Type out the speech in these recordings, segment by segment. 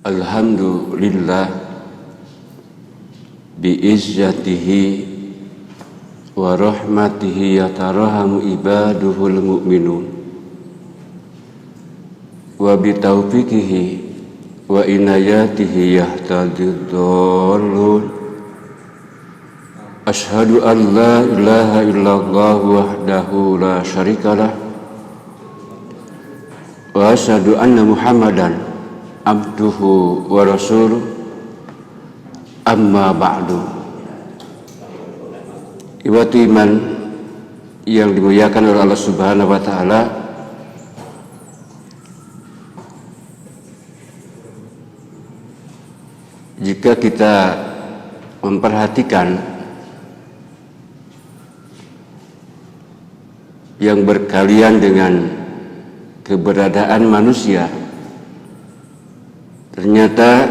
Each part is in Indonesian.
Alhamdulillah biizzatihi wa rahmatihi yatarahamu ibaduhul mu'minun wa bitaufiqihi wa inayatihi yahtadidallun. Ashhadu an la ilaha illallah wahdahu la syarikalah wa ashhadu anna Muhammadan abduhu wa rasuluh, amma ba'du. Ikhwati iman yang dimuliakan oleh Allah Subhanahu wa taala, jika kita memperhatikan yang berkalian dengan keberadaan manusia, ternyata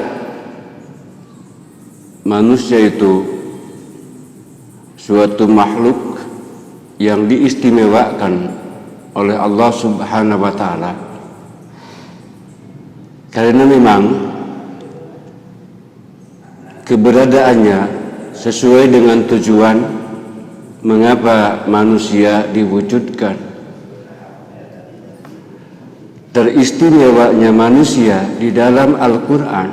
manusia itu suatu makhluk yang diistimewakan oleh Allah Subhanahu wa taala. Karena memang keberadaannya sesuai dengan tujuan mengapa manusia diwujudkan. Teristimewanya manusia di dalam Al-Quran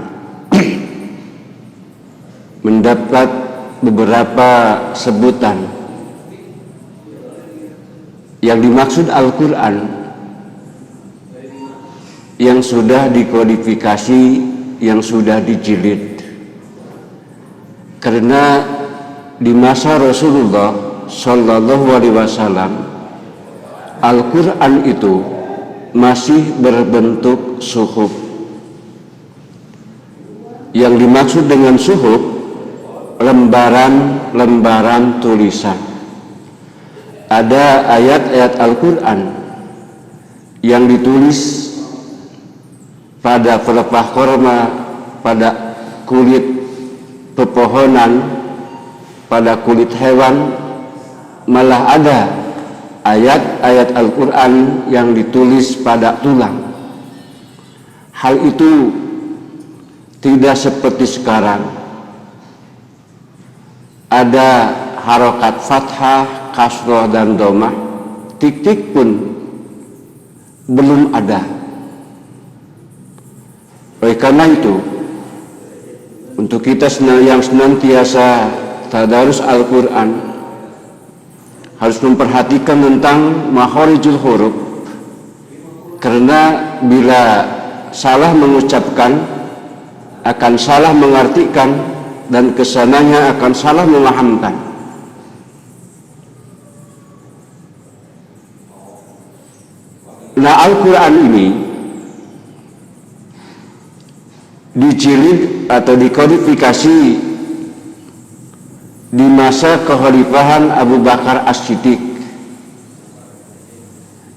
mendapat beberapa sebutan. Yang dimaksud Al-Quran yang sudah dikodifikasi, yang sudah dijilid. Karena di masa Rasulullah Sallallahu Alaihi Wasallam, Al-Quran itu masih berbentuk suhuf. Yang dimaksud dengan suhuf, lembaran-lembaran tulisan. Ada ayat-ayat Al-Quran yang ditulis pada pelepah korma, pada kulit pepohonan, pada kulit hewan. Malah ada ayat-ayat Al-Quran yang ditulis pada tulang. Hal itu tidak seperti sekarang. Ada harokat fathah, kasroh dan domah. Tik-tik pun belum ada. Oleh karena itu, untuk kita yang senantiasa tadarus Al-Quran, harus memperhatikan tentang makharijul huruf, karena bila salah mengucapkan akan salah mengartikan dan kesananya akan salah memahamkan. Nah, Al-Quran ini dijilid atau dikodifikasi di masa kekhalifahan Abu Bakar As-Siddiq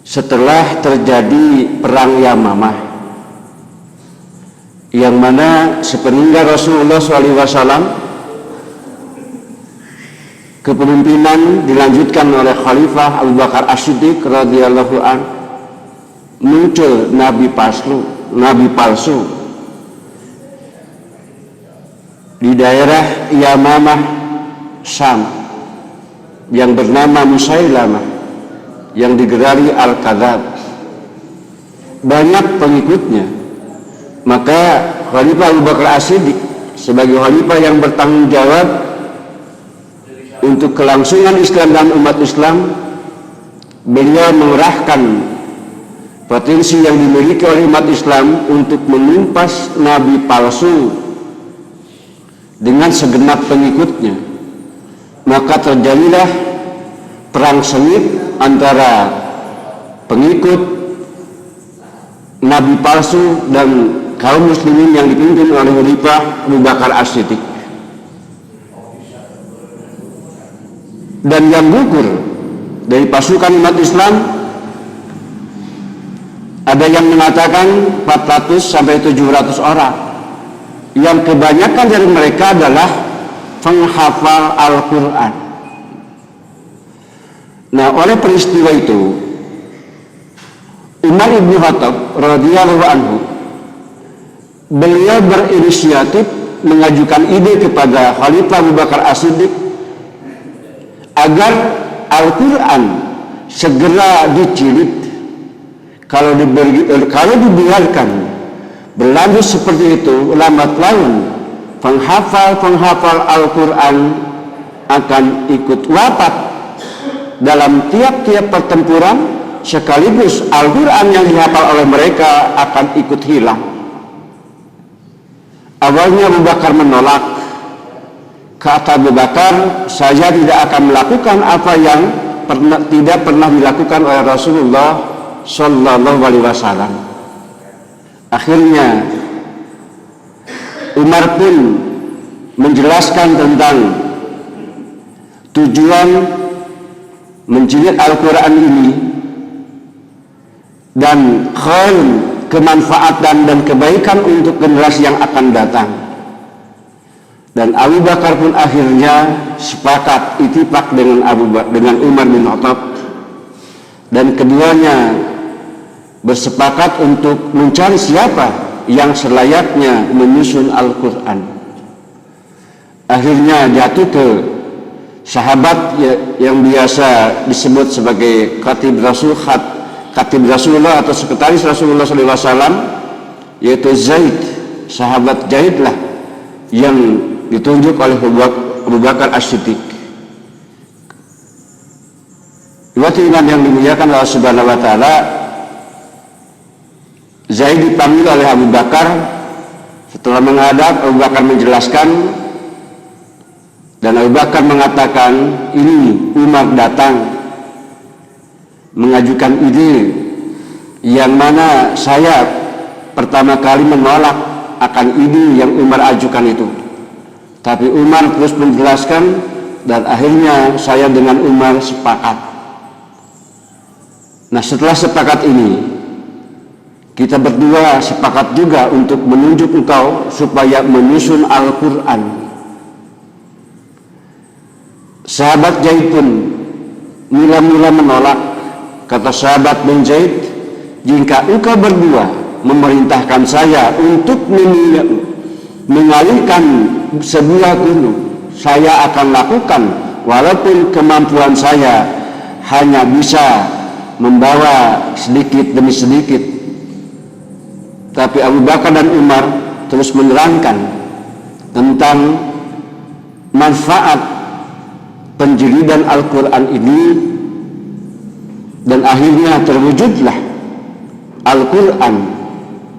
setelah terjadi perang Yamamah, yang mana sepeninggal Rasulullah SAW kepemimpinan dilanjutkan oleh Khalifah Abu Bakar As-Siddiq radhiyallahu an, muncul nabi palsu di daerah Yamamah Syam yang bernama Musailamah, yang digerari Al-Kadzab. Banyak pengikutnya. Maka Khalifah Abu Bakar As-Siddiq sebagai khalifah yang bertanggung jawab untuk kelangsungan Islam dan umat Islam, beliau mengerahkan potensi yang dimiliki oleh umat Islam untuk menumpas nabi palsu dengan segenap pengikutnya. Maka terjadilah perang sengit antara pengikut nabi palsu dan kaum muslimin yang dipimpin oleh Khalifah Abu Bakar As-Siddiq. Dan yang gugur dari pasukan umat Islam Ada yang mengatakan 400 sampai 700 orang. Yang kebanyakan dari mereka adalah penghafal Al-Quran. Nah, oleh peristiwa itu, Umar ibn Khattab radhiyallahu anhu, beliau berinisiatif mengajukan ide kepada Khalifah Abu Bakar As-Siddiq agar Al-Quran segera dicilid. Kalau dibiarkan berlanjut seperti itu, lambat laun penghafal Al-Quran akan ikut wafat dalam tiap-tiap pertempuran, sekaligus Al-Quran yang dihafal oleh mereka akan ikut hilang. Awalnya Abu Bakar menolak. Kata Abu Bakar, saya tidak akan melakukan apa yang tidak pernah dilakukan oleh Rasulullah Sallallahu Alaihi Wasallam. Akhirnya Umar pun menjelaskan tentang tujuan menjilid Al-Quran ini dan kemanfaatan dan kebaikan untuk generasi yang akan datang. Dan Abu Bakar pun akhirnya sepakat ittifaq dengan Umar bin Khattab, dan keduanya bersepakat untuk mencari siapa yang selayaknya menyusun Al-Quran. Akhirnya jatuh ke sahabat yang biasa disebut sebagai Khatib Rasulullah atau sekretaris Rasulullah SAW, yaitu Zaid, sahabat Zaid lah yang ditunjuk oleh Abu Bakar As-Siddiq. Iman yang dimuliakan Allah Subhanahu wa taala, Zaid dipanggil oleh Abu Bakar. Setelah menghadap, Abu Bakar menjelaskan, dan Abu Bakar mengatakan, ini Umar datang mengajukan ide yang mana saya pertama kali menolak akan ide yang Umar ajukan itu. Tapi Umar terus menjelaskan, dan akhirnya saya dengan Umar sepakat. Nah, setelah sepakat ini, kita berdua sepakat juga untuk menunjuk engkau supaya menyusun Al-Quran. Sahabat Zaid pun mula-mula menolak. Kata sahabat bin Zaid, jika engkau berdua memerintahkan saya untuk mengalihkan sebuah gunung, saya akan lakukan, walaupun kemampuan saya hanya bisa membawa sedikit demi sedikit. Tapi Abu Bakar dan Umar terus menerangkan tentang manfaat penjilidan Al-Quran ini, dan akhirnya terwujudlah Al-Quran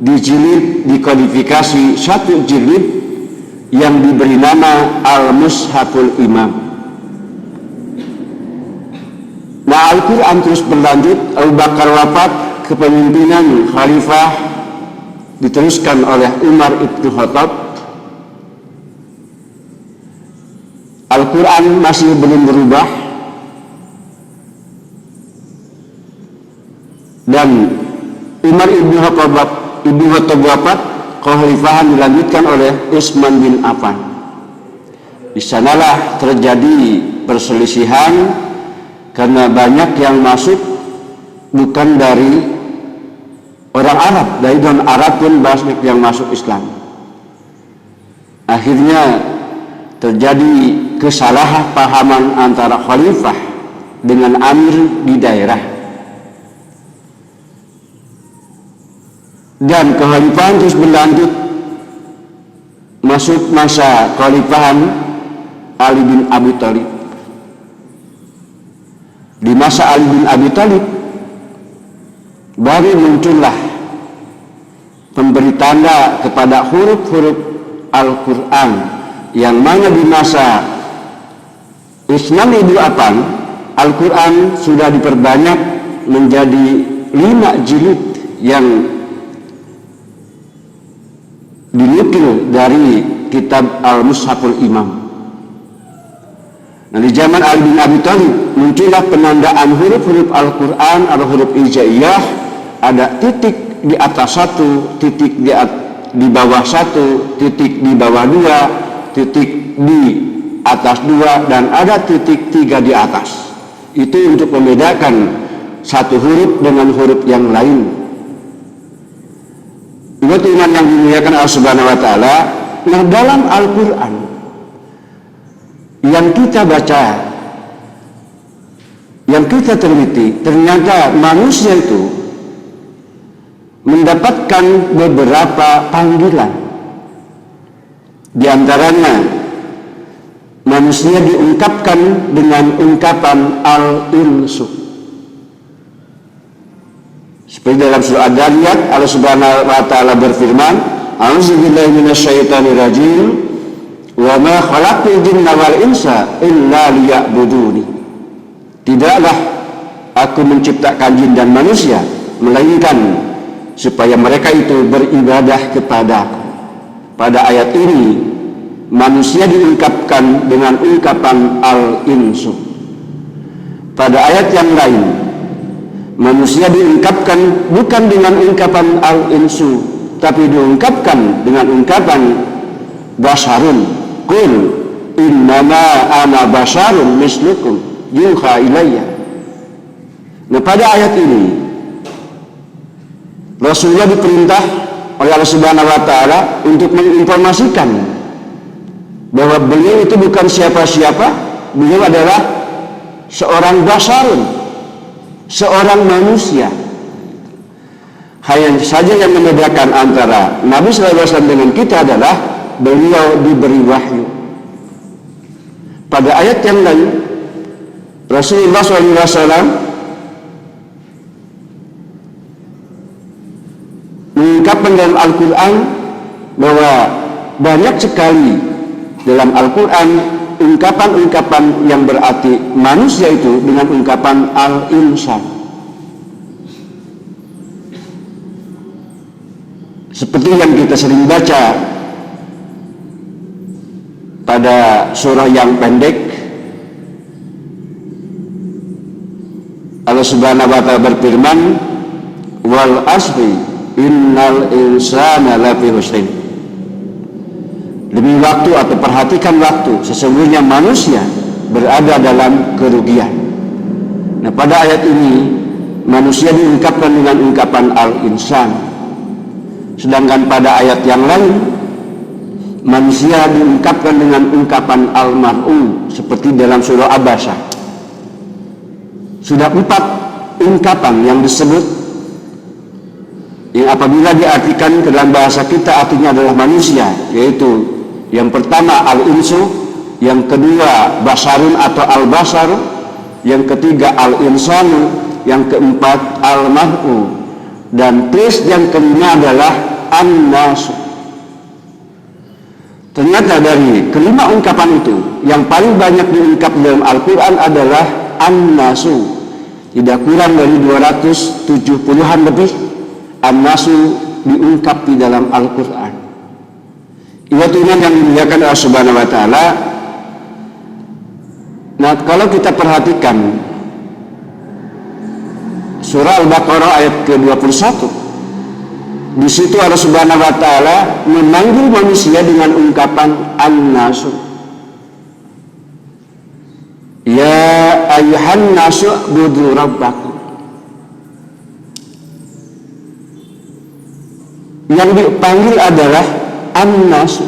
dijilid, dikodifikasi satu jilid yang diberi nama Al-Mushaful Imam. Nah, Al-Quran terus berlanjut. Abu Bakar wafat, kepemimpinan Khalifah diteruskan oleh Umar ibn Khattab. Al-Quran masih belum berubah, dan Umar ibn Khattab wafat, kekhalifahan dilanjutkan oleh Utsman bin Affan. Di sanalah terjadi perselisihan karena banyak yang masuk bukan dari orang Arab, dari non Arab pun banyak yang masuk Islam. Akhirnya terjadi kesalahpahaman antara khalifah dengan amir di daerah, dan kekhalifahan terus berlanjut masuk masa kekhalifahan Ali bin Abi Thalib. Di masa Ali bin Abi Thalib baru muncullah pemberi tanda kepada huruf-huruf Al-Quran, yang mana di masa Utsman bin Affan Al-Quran sudah diperbanyak menjadi 5 jilid yang dinukil dari kitab Al-Mushaful Imam. Nah, di zaman Ali bin Abi Thalib muncullah penandaan huruf-huruf Al-Quran atau huruf hijaiyah ada titik di atas satu, titik di bawah satu, titik di bawah dua, titik di atas dua, dan ada titik 3 di atas. Itu untuk membedakan satu huruf dengan huruf yang lain. Buat iman yang dimuliakan Allah Subhanahu wa Ta'ala, nah dalam Al-Quran yang kita baca, yang kita teliti, ternyata manusia itu mendapatkan beberapa panggilan. Di antaranya manusia diungkapkan dengan ungkapan al-insu. Seperti dalam surah Ad-Dariyat, Allah Subhanahu wa Ta'ala berfirman, "A'udzubillahi minasyaitonir rajim, wa ma khalaqtul jinna wal insa illa liya'buduni." Tidaklah aku menciptakan jin dan manusia melainkan supaya mereka itu beribadah kepadaku. Pada ayat ini manusia diungkapkan dengan ungkapan al-insu. Pada ayat yang lain manusia diungkapkan bukan dengan ungkapan al-insu, tapi diungkapkan dengan ungkapan basharun. Qul innama ana basharun mislukum yuha ilayya. Nah, pada ayat ini Rasulullah diperintah oleh Allah Subhanahu wa Ta'ala untuk menginformasikan bahwa beliau itu bukan siapa-siapa, beliau adalah seorang basharun, seorang manusia. Hanya saja yang membedakan antara Nabi SAW dengan kita adalah beliau diberi wahyu. Pada ayat yang lain Rasulullah SAW mengungkapkan dalam Al-Quran bahwa banyak sekali dalam Al-Quran ungkapan-ungkapan yang berarti manusia itu dengan ungkapan al-insan. Seperti yang kita sering baca pada surah yang pendek, Allah Subhanahu wa Ta'ala berfirman, wal asri innal insana lafi khusrin. Demi waktu atau perhatikan waktu, sesungguhnya manusia berada dalam kerugian. Nah, pada ayat ini manusia diungkapkan dengan ungkapan al-insan. Sedangkan pada ayat yang lain manusia diungkapkan dengan ungkapan al-mar'u, seperti dalam surah Abasa. Sudah 4 ungkapan yang disebut, yang apabila diartikan ke dalam bahasa kita artinya adalah manusia, yaitu yang pertama al-insu, yang kedua basarun atau al-basar, yang ketiga al-insanu, yang keempat al-mar'u, dan terus yang kelima adalah an-nasu. Ternyata dari kelima ungkapan itu yang paling banyak diungkap dalam Al-Quran adalah an-nasu. Tidak kurang dari 270-an lebih an-nasu diungkap di dalam Al-Quran. Iwatunan yang dimuliakan Allah Subhanahu wa Ta'ala. Nah, kalau kita perhatikan surah Al-Baqarah ayat ke-21, di situ Allah Subhanahu wa Ta'ala memanggil manusia dengan ungkapan an-nasu. Ya ayyuhan nasu u'budu rabbakum. Yang dipanggil adalah an-nasu.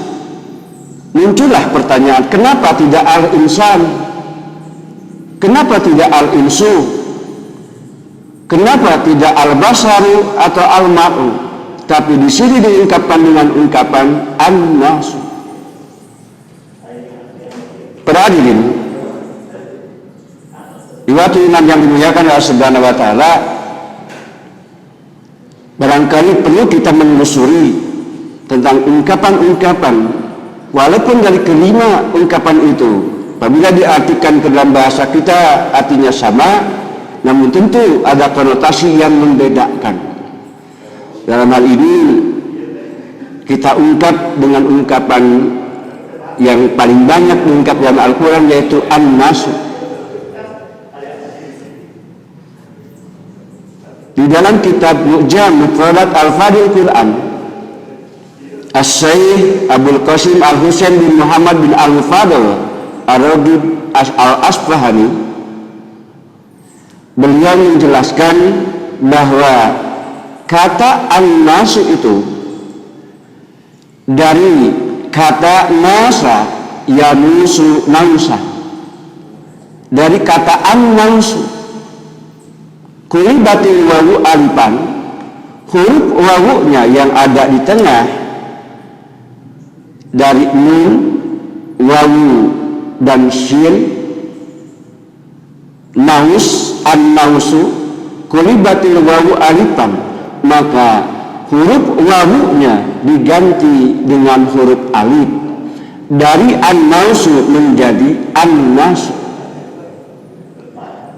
Muncullah pertanyaan, kenapa tidak al-insan? Kenapa tidak al-insu? Kenapa tidak al-basaru atau al-mar'u? Tapi di sini diungkapkan dengan ungkapan an-nasu. Para hadirin, di waktu imam yang dimuliakan Allah Subhanahu wa Ta'ala, barangkali perlu kita menelusuri tentang ungkapan-ungkapan, walaupun dari kelima ungkapan itu apabila diartikan ke dalam bahasa kita artinya sama, namun tentu ada konotasi yang membedakan. Dalam hal ini kita ungkap dengan ungkapan yang paling banyak diungkap dalam Al-Quran, yaitu an-nasu. Di di dalam kitab Mu'jam Mufradat Al-Fadil Quran, As-Syaikh Abdul Qasim Al-Husain bin Muhammad bin Al-Fadl Ar-Raghib Al-Asfahani, beliau menjelaskan bahwa kata an-nasu itu dari kata nasa yanusu nausa, dari kata an-nausu kulibatil wawu alifan, huruf wawunya yang ada di tengah dari nun, wawu dan shin, naus, an-nausu, kulibatil wawu alifan, maka huruf wawunya diganti dengan huruf alif, dari an-nausu menjadi an-nasu.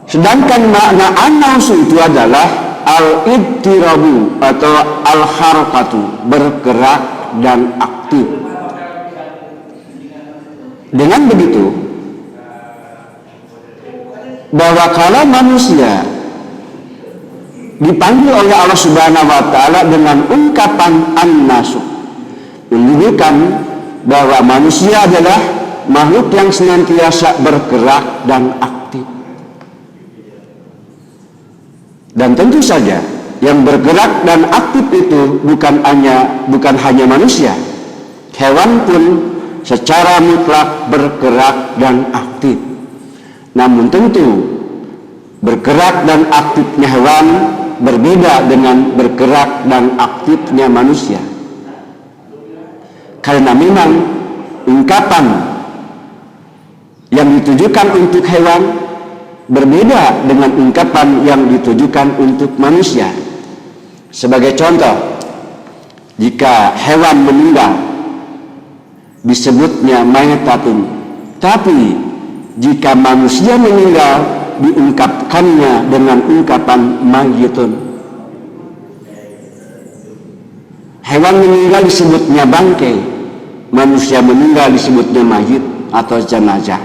Sedangkan makna an-nausu itu adalah al-ittirabu atau al-harakatu, bergerak dan aktif. Dengan begitu, bahwa kalau manusia dipanggil oleh Allah Subhanahu wa Ta'ala dengan ungkapan an-nasu, menunjukkan bahwa manusia adalah makhluk yang senantiasa bergerak dan aktif. Dan tentu saja yang bergerak dan aktif itu bukan hanya manusia, hewan pun secara mutlak bergerak dan aktif. Namun tentu bergerak dan aktifnya hewan berbeda dengan bergerak dan aktifnya manusia. Karena memang ungkapan yang ditujukan untuk hewan berbeda dengan ungkapan yang ditujukan untuk manusia. Sebagai contoh, jika hewan meninggal disebutnya mayitatun, tapi jika manusia meninggal diungkapkannya dengan ungkapan mayyitun. Hewan meninggal disebutnya bangkai, manusia meninggal disebutnya mayyit atau jenazah.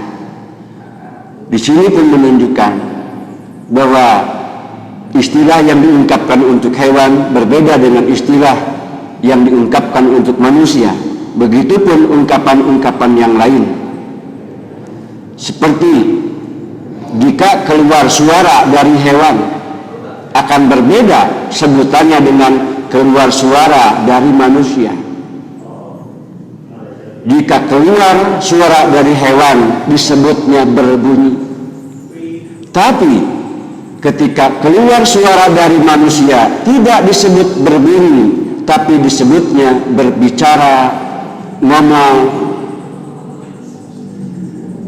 Di sini pun menunjukkan bahwa istilah yang diungkapkan untuk hewan berbeda dengan istilah yang diungkapkan untuk manusia. Begitupun ungkapan-ungkapan yang lain. Seperti jika keluar suara dari hewan akan berbeda sebutannya dengan keluar suara dari manusia. Jika keluar suara dari hewan disebutnya berbunyi, tapi ketika keluar suara dari manusia tidak disebut berbunyi, tapi disebutnya berbicara, ngomong.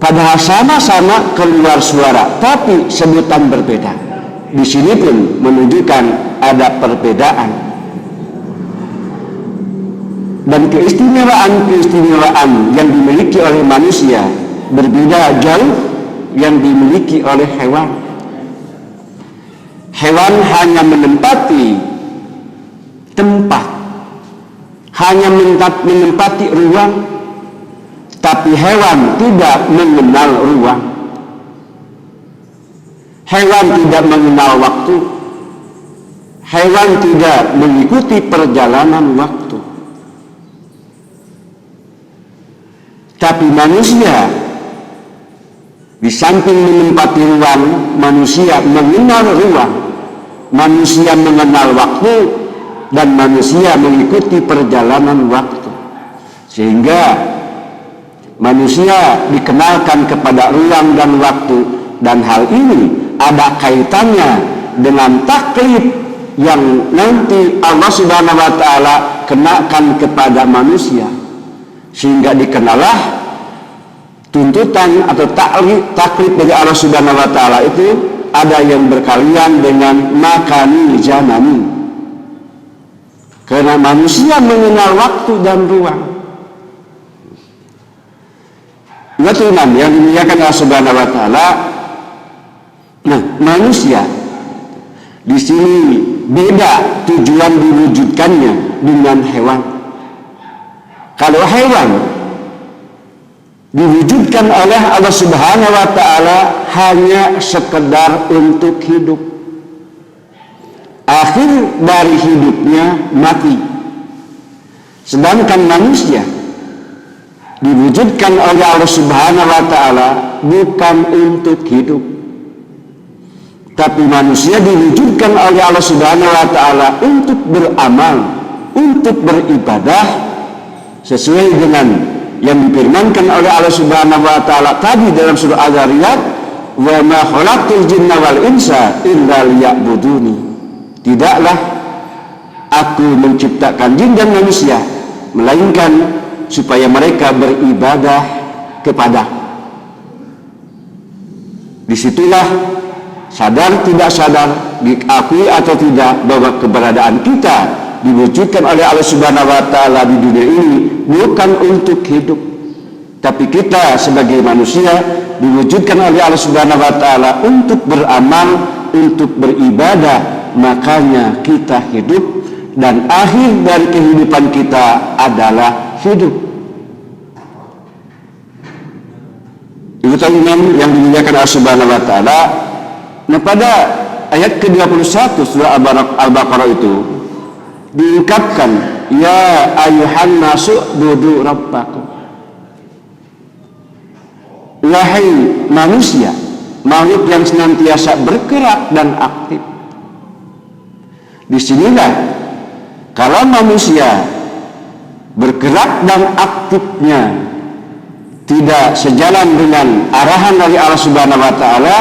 Padahal sama-sama keluar suara, tapi sebutan berbeda. Di sini pun menunjukkan ada perbedaan. Dan keistimewaan yang dimiliki oleh manusia berbeda jauh yang dimiliki oleh hewan. Hewan hanya menempati tempat, hanya menempati ruang, tapi hewan tidak mengenal ruang. Hewan tidak mengenal waktu. Hewan tidak mengikuti perjalanan waktu. Tapi manusia, di samping menempati ruang, manusia mengenal ruang, manusia mengenal waktu, dan manusia mengikuti perjalanan waktu. Sehingga manusia dikenalkan kepada ruang dan waktu, dan hal ini ada kaitannya dengan taklid yang nanti Allah Subhanahu wa Ta'ala kenakan kepada manusia. Sehingga dikenalah tuntutan atau taklid dari Allah Subhanahu wa Ta'ala itu ada yang berkalian dengan makani zamani. Karena manusia mengenal waktu dan ruang. Teman yang dimuliakan Allah Subhanahu wa Ta'ala, nah manusia di sini beda tujuan diwujudkannya dengan hewan. Kalau hewan diwujudkan oleh Allah Subhanahu wa Ta'ala hanya sekedar untuk hidup. akhir dari hidupnya mati. Sedangkan manusia diwujudkan oleh Allah Subhanahu wa Ta'ala bukan untuk hidup, tapi manusia diwujudkan oleh Allah Subhanahu wa Ta'ala untuk beramal, untuk beribadah sesuai dengan yang difirmankan oleh Allah Subhanahu wa Ta'ala tadi dalam surah Az-Zariyat, wa ma khalaqtul jinna wal insa illa liya'buduni. Tidaklah aku menciptakan jin dan manusia melainkan supaya mereka beribadah kepada. Disitulah sadar tidak sadar, diakui atau tidak, bahwa keberadaan kita diwujudkan oleh Allah Subhanahu wa Ta'ala di dunia ini bukan untuk hidup, tapi kita sebagai manusia diwujudkan oleh Allah Subhanahu wa Ta'ala untuk beramal, untuk beribadah. Makanya kita hidup, dan akhir dari kehidupan kita adalah hidup. Ibu Imam yang dimuliakan Allah Subhanahu wa Ta'ala, nah pada ayat ke-21 surah Al-Baqarah itu diungkapkan, ya ayyuhan nasu budu rabbakum. Wahai manusia, makhluk yang senantiasa bergerak dan aktif. Disinilah kalau manusia bergerak dan aktifnya tidak sejalan dengan arahan dari Allah Subhanahu wa Ta'ala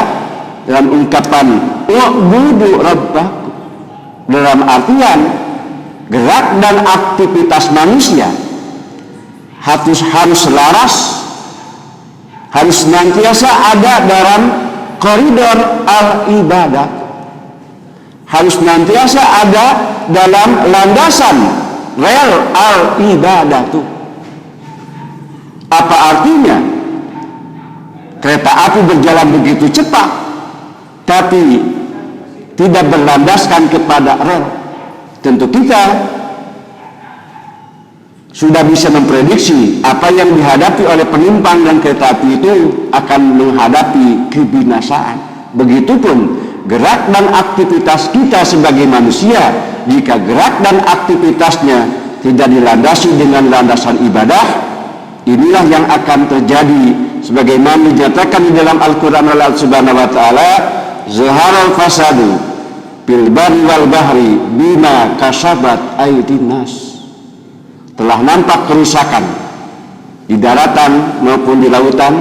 dalam ungkapan u'budu rabbakum, dalam artian gerak dan aktivitas manusia harus selaras, harus senantiasa ada dalam koridor al-ibadah, harus senantiasa ada dalam landasan rel al-ibadah itu. Apa artinya? Kereta api berjalan begitu cepat tapi tidak berlandaskan kepada rel. Tentu kita sudah bisa memprediksi apa yang dihadapi oleh penumpang dan kereta api itu akan menghadapi kebinasaan. Begitupun gerak dan aktivitas kita sebagai manusia, jika gerak dan aktivitasnya tidak dilandasi dengan landasan ibadah, inilah yang akan terjadi sebagaimana dinyatakan di dalam Al-Quran oleh Allah Subhanahu wa Ta'ala, zaharal fasadu bil barri wal bahri bima kasabat aydin nas. Telah nampak kerusakan di daratan maupun di lautan,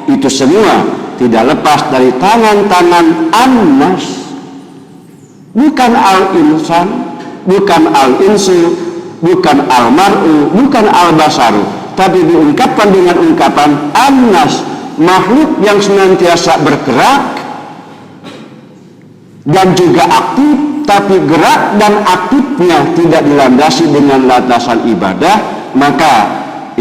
itu semua tidak lepas dari tangan-tangan an-nas, bukan al-insan, bukan al-insu, bukan al-mar'u, bukan al-basaru, tapi diungkapkan dengan ungkapan an-nas, makhluk yang senantiasa bergerak dan juga aktif, tapi gerak dan aktifnya tidak dilandasi dengan landasan ibadah. Maka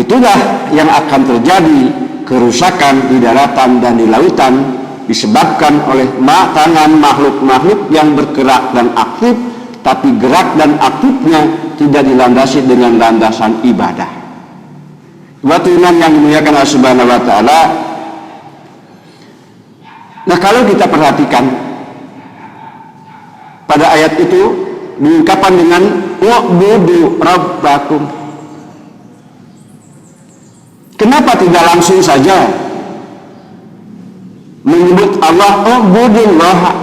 itulah yang akan terjadi kerusakan di daratan dan di lautan, disebabkan oleh tangan makhluk-makhluk yang bergerak dan aktif, tapi gerak dan aktifnya tidak dilandasi dengan landasan ibadah. Waktu iman yang dimuliakan Allah Subhanahu wa Ta'ala. Nah, kalau kita perhatikan pada ayat itu diungkapkan dengan wa'budu rabbakum. Kenapa tidak langsung saja menyebut Allah ubudullah,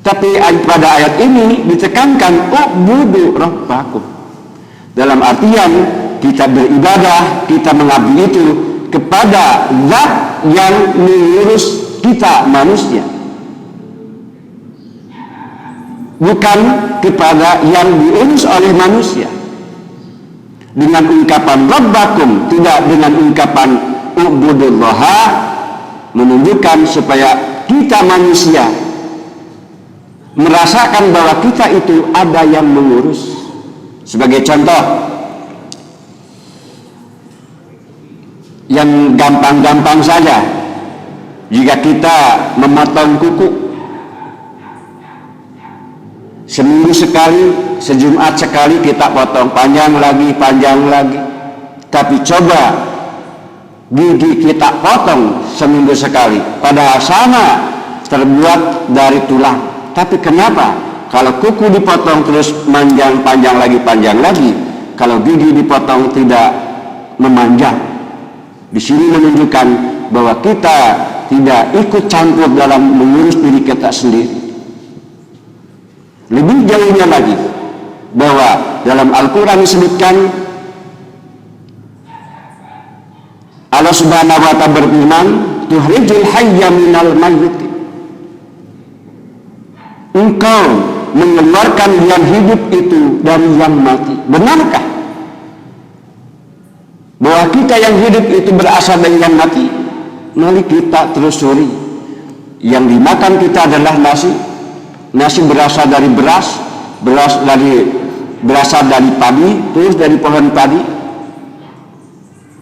tapi pada ayat ini ditekankan ubudu rabbakum, dalam artian kita beribadah, kita mengabdi itu kepada zat yang mengurus kita manusia, bukan kepada yang diurus oleh manusia. Dengan ungkapan rabbakum, tidak dengan ungkapan ubudullah, menunjukkan supaya kita manusia merasakan bahwa kita itu ada yang mengurus. Sebagai contoh yang gampang-gampang saja, jika kita memotong kuku seminggu sekali, sejumat sekali kita potong, panjang lagi. Tapi coba gigi kita potong seminggu sekali, padahal sama terbuat dari tulang. Tapi kenapa kalau kuku dipotong terus panjang lagi, kalau gigi dipotong tidak memanjang. Di sini menunjukkan bahwa kita tidak ikut campur dalam mengurus diri kita sendiri. Lebih jauhnya lagi, bahwa dalam Al-Quran disebutkan Allah Subhanahu wa ta'ala berfirman, tuhrijul hayya minal mayyit. Engkau mengeluarkan yang hidup itu dari yang mati. Benarkah bahwa kita yang hidup itu berasal dari yang mati? Mari kita telusuri. Yang dimakan kita adalah nasi. Nasi berasal dari beras berasal dari padi, terus dari pohon padi.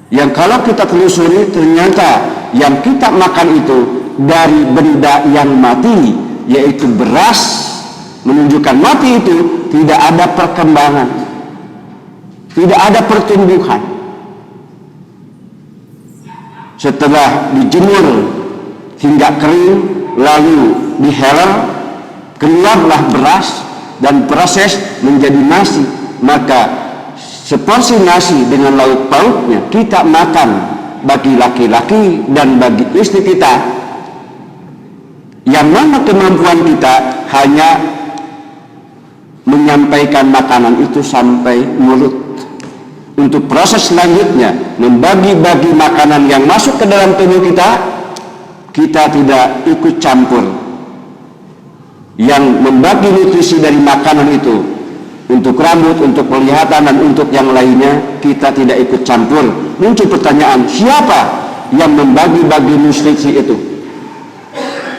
Yang kalau kita telusuri ternyata yang kita makan itu dari benda yang mati, yaitu beras, menunjukkan mati itu tidak ada perkembangan, tidak ada pertumbuhan. Setelah dijemur hingga kering lalu diheler, keluarlah beras dan proses menjadi nasi. Maka seporsi nasi dengan lauk pauknya kita makan bagi laki-laki dan bagi istri kita, yang mana kemampuan kita hanya menyampaikan makanan itu sampai mulut. Untuk proses selanjutnya membagi-bagi makanan yang masuk ke dalam tubuh kita, kita tidak ikut campur. Yang membagi nutrisi dari makanan itu untuk rambut, untuk penglihatan, dan untuk yang lainnya, kita tidak ikut campur. Muncul pertanyaan, siapa yang membagi-bagi nutrisi itu?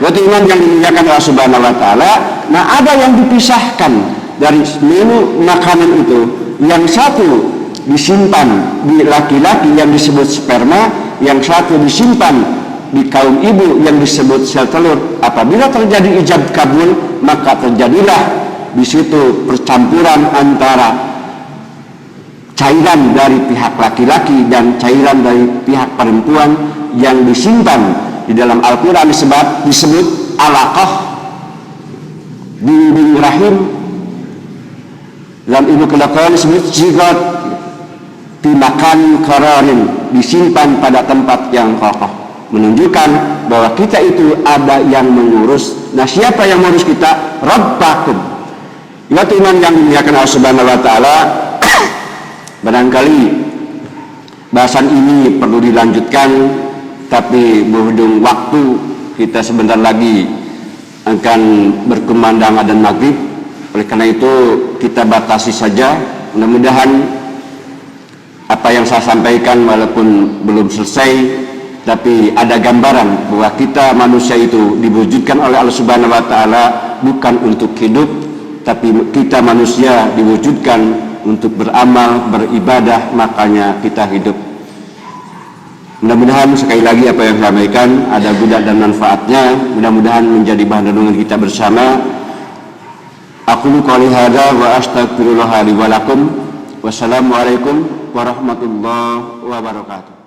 Waktu iman yang dimuliakan Allah Subhanahu wa ta'ala, nah ada yang dipisahkan dari menu makanan itu. Yang satu disimpan di laki-laki yang disebut sperma, yang satu disimpan di kaum ibu yang disebut sel telur. Apabila terjadi ijab kabul, maka terjadilah di situ percampuran antara cairan dari pihak laki-laki dan cairan dari pihak perempuan yang disimpan di dalam Al-Quran disebut alaqah, dinding rahim. Dalam Ibnu Al-Quran disebut zigot, dimakan qararin, disimpan pada tempat yang kokoh, menunjukkan bahwa kita itu ada yang mengurus. Nah, siapa yang mengurus kita? Rabbakum. Ya teman yang dimuliakan Allah Subhanahu wa ta'ala, barangkali bahasan ini perlu dilanjutkan, tapi berhubung waktu kita sebentar lagi akan berkumandang adzan maghrib. Oleh karena itu kita batasi saja. Mudah-mudahan apa yang saya sampaikan walaupun belum selesai, tapi ada gambaran bahwa kita manusia itu diwujudkan oleh Allah Subhanahu wa ta'ala bukan untuk hidup, tapi kita manusia diwujudkan untuk beramal, beribadah, makanya kita hidup. Mudah-mudahan sekali lagi apa yang saya sampaikan ada guna dan manfaatnya, mudah-mudahan menjadi bahan renungan kita bersama. Aqulu qouli hadza wa astaghfirullah li wa lakum. Wassalamualaikum warahmatullahi wabarakatuh.